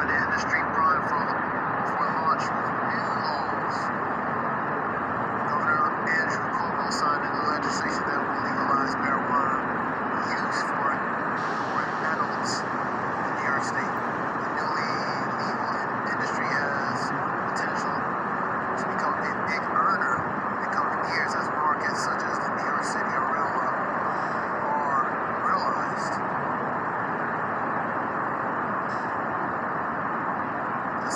marijuana industry primed for launch with new laws. Governor Andrew Cuomo signed into legislation that will legalize marijuana use for adults in New York State. The newly legal industry has potential to become a big earner in the coming years as markets such as the New York City area are realized. The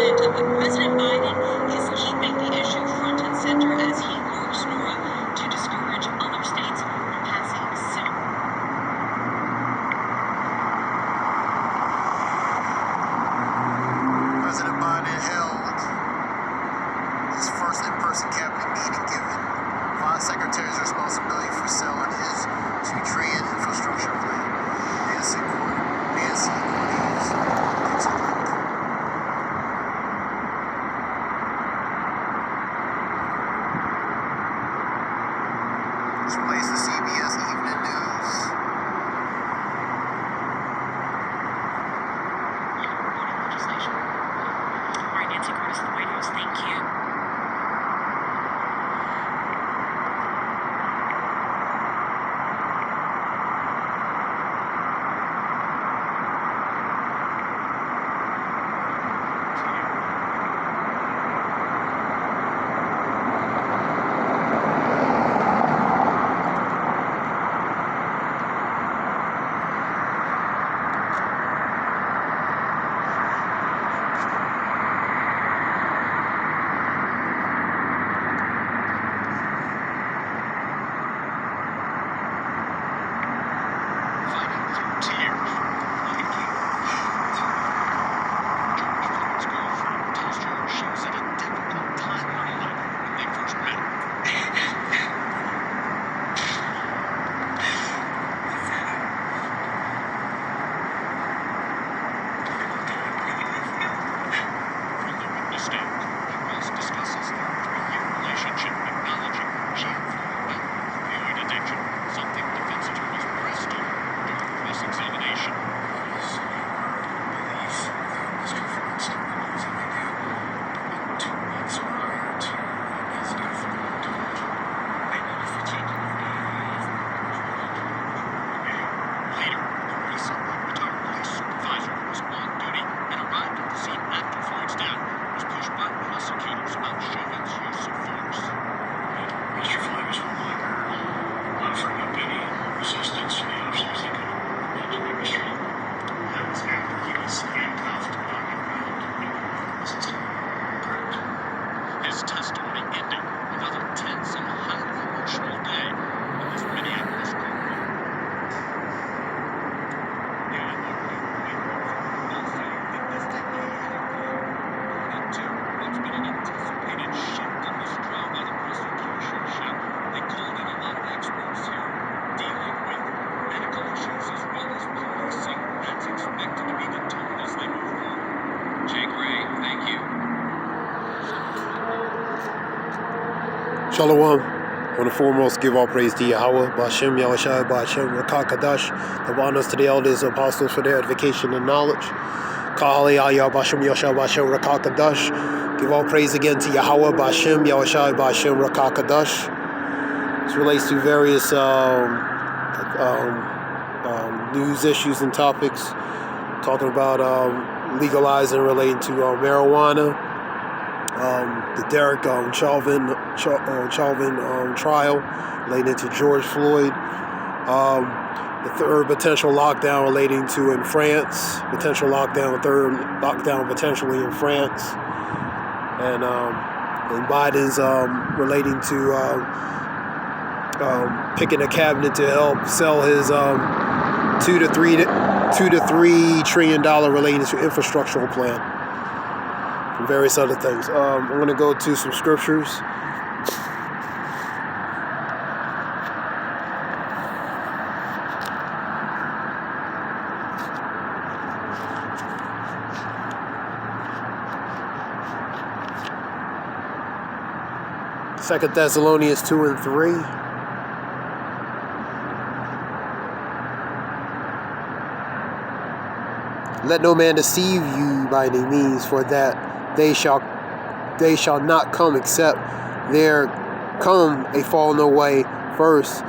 Flint, President Biden is keeping the issue front and center as he works, Nora, to discourage other states from passing similar. President Biden held his first in-person cabinet meeting, given Vice Secretary's responsibility for selling his $2 trillion infrastructure plan. Nancy Cortez takes a look. This relates to CBS Evening News. Legislation. All right, Nancy Curtis, the White House, thank you. His testimony ended another tense and highly emotional day in this Minneapolis courtroom. Yeah, they'll say that this decade had led to what's been an anticipated shift in this trial by the prosecution. They called in a lot of experts here dealing with medical issues as well as policing. That's expected to be the tone as they move forward. Jake Ray, thank you. Shalom. I want to foremost give all praise to Yahweh, Ba'ashem, Yahushua, Ba'ashem, Rakah Kadash. Give honors to the elders and apostles for their edification and knowledge. Kahali Ayah, Ba'ashem, Yahushua, Ba'ashem, Rakah Kadash. Give all praise again to Yahweh, Ba'ashem, Yahushua, Ba'ashem, Rakah Kadash. This relates to various news issues and topics. Talking about legalizing relating to marijuana. The Derek Chauvin trial related to George Floyd, the third potential lockdown relating to in France, third lockdown potentially in France, and Biden's relating to picking a cabinet to help sell his $2 to $3 trillion relating to infrastructural plan. And various other things. I'm going to go to some scriptures. Second Thessalonians 2 and 3. Let no man deceive you by any means, for that they shall not come except there come a falling away first,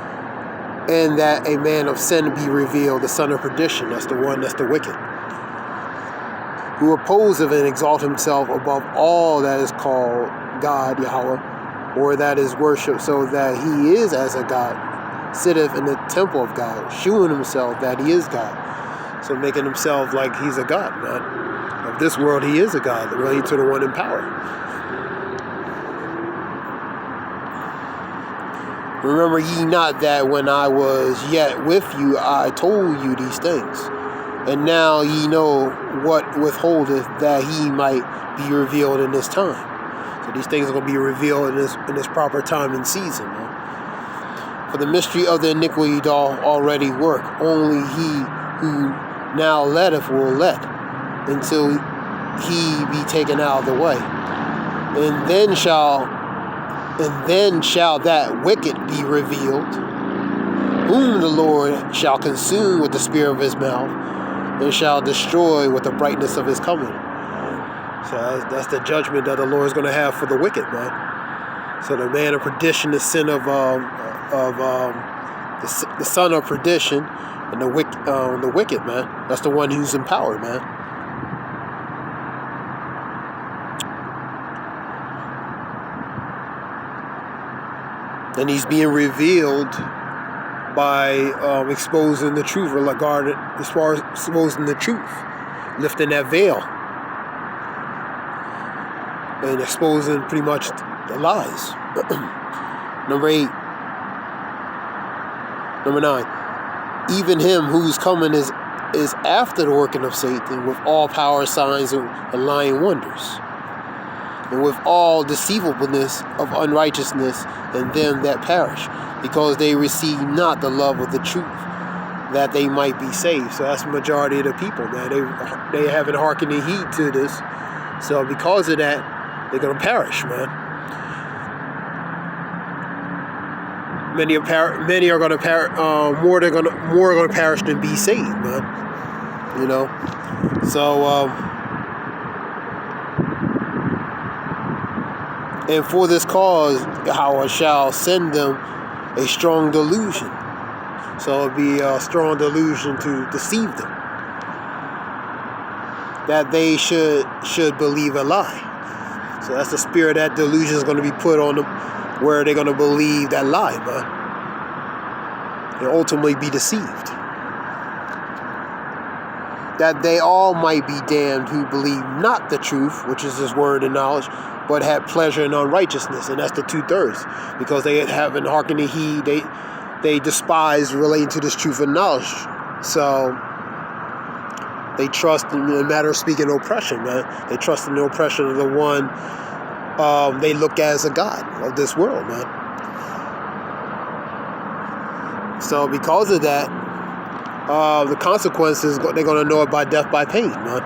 and that a man of sin be revealed, the son of perdition. That's the wicked, who opposeth and exalt himself above all that is called God, Yahweh, or that is worshipped, so that he is as a God, sitteth in the temple of God, shewing himself that he is God. So making himself like he's a God, man. Of this world, he is a God, relating to the one in power. Remember ye not that when I was yet with you, I told you these things. And now ye know what withholdeth, that he might be revealed in this time. So these things are going to be revealed in this proper time and season, man. For the mystery of the iniquity doth already work. Only he who now letteth will let, until he be taken out of the way. And then shall that wicked be revealed, whom the Lord shall consume with the spirit of his mouth, and shall destroy with the brightness of his coming. So that's the judgment that the Lord is going to have for the wicked, man. So the man of perdition, the sin of the son of perdition, and the wicked, man. That's the one who's in power, man. And he's being revealed by exposing the truth, or as far as exposing the truth, lifting that veil, and exposing pretty much the lies. Number 9. Even him whose coming is after the working of Satan, with all power, signs, and lying wonders, and with all deceivableness of unrighteousness in them that perish, because they receive not the love of the truth, that they might be saved. So that's the majority of the people, man. They haven't hearkened and heed to this. So because of that, they're gonna perish, man. Many are gonna perish. More are gonna perish than be saved, man. You know. So. And for this cause, Yahweh shall send them a strong delusion. So it'll be a strong delusion to deceive them, that they should believe a lie. So that's the spirit that delusion is going to be put on them, where they're going to believe that lie, man, and ultimately be deceived. That they all might be damned who believe not the truth, which is his word and knowledge, but had pleasure in unrighteousness, and that's the 2/3, because they haven't hearkened and heed. They despise relating to this truth and knowledge. So they trust in the matter of speaking oppression, man. They trust in the oppression of the one they look at as a god of this world, man. So because of that, the consequences, they're going to know it by death by pain, man.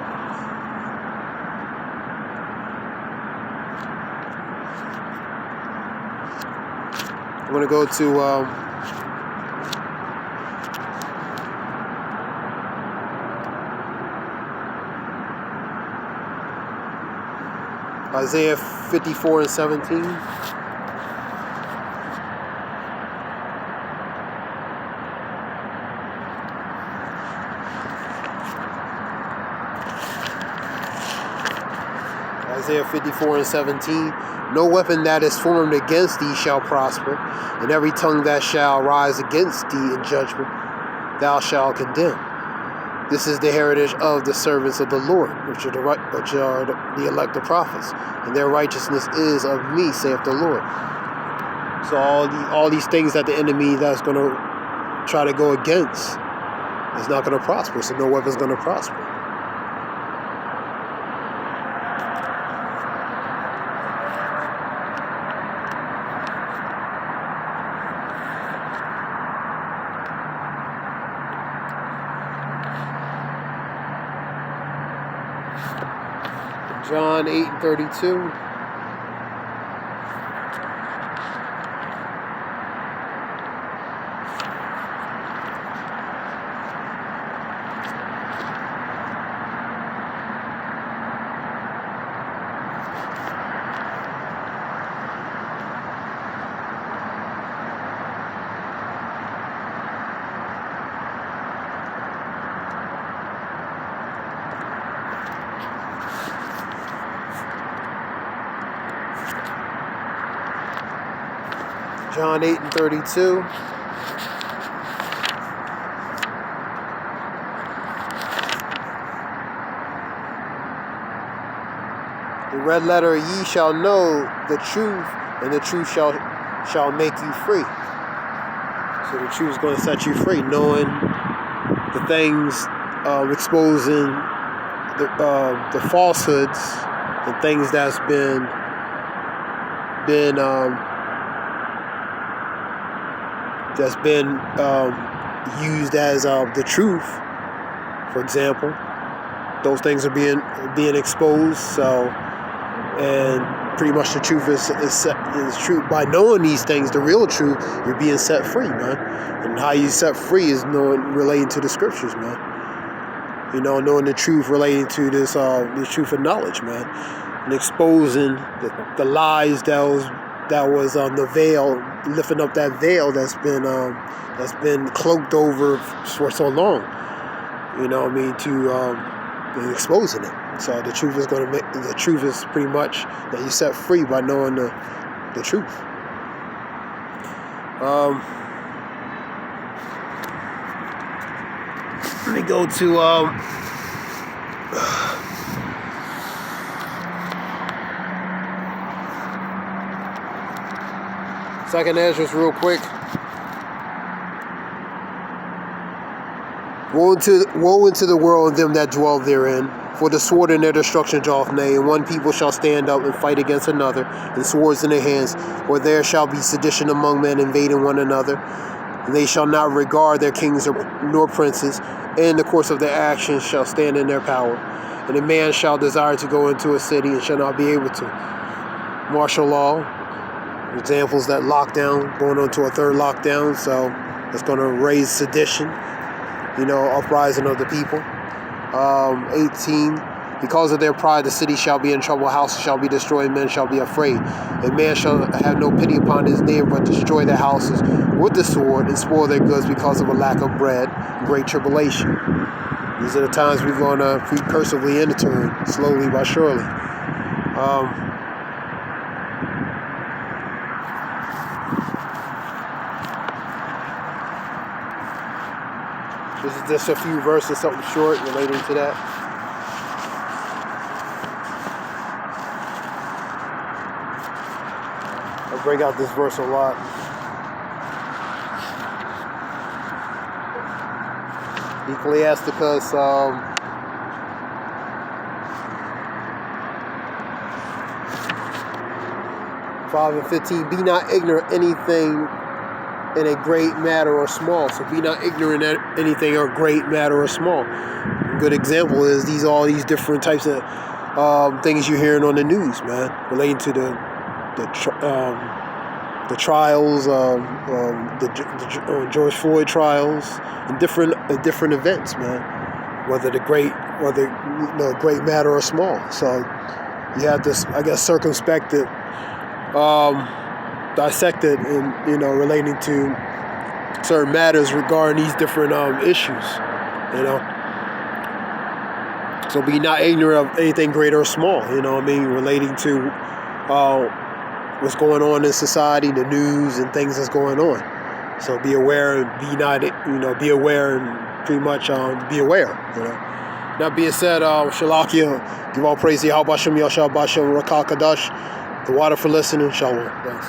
I'm going to go to Isaiah 54 and 17. Isaiah 54 and 17. No weapon that is formed against thee shall prosper, and every tongue that shall rise against thee in judgment thou shalt condemn. This is the heritage of the servants of the Lord, which are the elect of prophets, and their righteousness is of me, saith the Lord. So all these things that the enemy that's going to try to go against is not going to prosper. So no weapon's going to prosper. John 8 and 32. John 8 and 32. red letter, ye shall know the truth, and the truth shall make you free. So the truth is going to set you free, knowing the things, exposing the falsehoods and things that's been used as the truth. For example, those things are being exposed. So, and pretty much the truth is true. By knowing these things, the real truth, you're being set free, man. And how you set free is relating to the scriptures, man. You know, knowing the truth relating to this, the truth of knowledge, man, and exposing the lies that was on the veil, lifting up that veil that's been cloaked over for so long. You know what I mean? And exposing it. So the truth is the truth is pretty much that you set free by knowing the truth. Let me go to 2nd Ezra real quick. Woe into the world and them that dwell therein, for the sword in their destruction draweth nigh, and one people shall stand up and fight against another, and swords in their hands, or there shall be sedition among men, invading one another. And they shall not regard their kings nor princes, and in the course of their actions shall stand in their power. And a man shall desire to go into a city and shall not be able to. Martial law, examples that lockdown, going on to a third lockdown, so it's going to raise sedition. Uprising of the people. 18, because of their pride, the city shall be in trouble, houses shall be destroyed, men shall be afraid. And man shall have no pity upon his neighbor, but destroy their houses with the sword and spoil their goods because of a lack of bread and great tribulation. These are the times we're going to precursively enter, slowly but surely. This is just a few verses, something short relating to that. I bring out this verse a lot. Ecclesiasticus 5:15. Be not ignorant anything in a great matter or small. So be not ignorant at anything or great matter or small. A good example is all these different types of things you're hearing on the news, man, relating to the trials, the George Floyd trials, and different events, man. Whether great matter or small. So you have to, I guess, circumspect it. Dissected and relating to certain matters regarding these different issues, so be not ignorant of anything great or small, relating to what's going on in society, the news and things that's going on. So be aware and be aware and pretty much be aware. That being said, Shalakia, give all praise to Yahweh Bashem, Yashah Bashem, Rakakadash, the water for listening. Shalom. Thanks.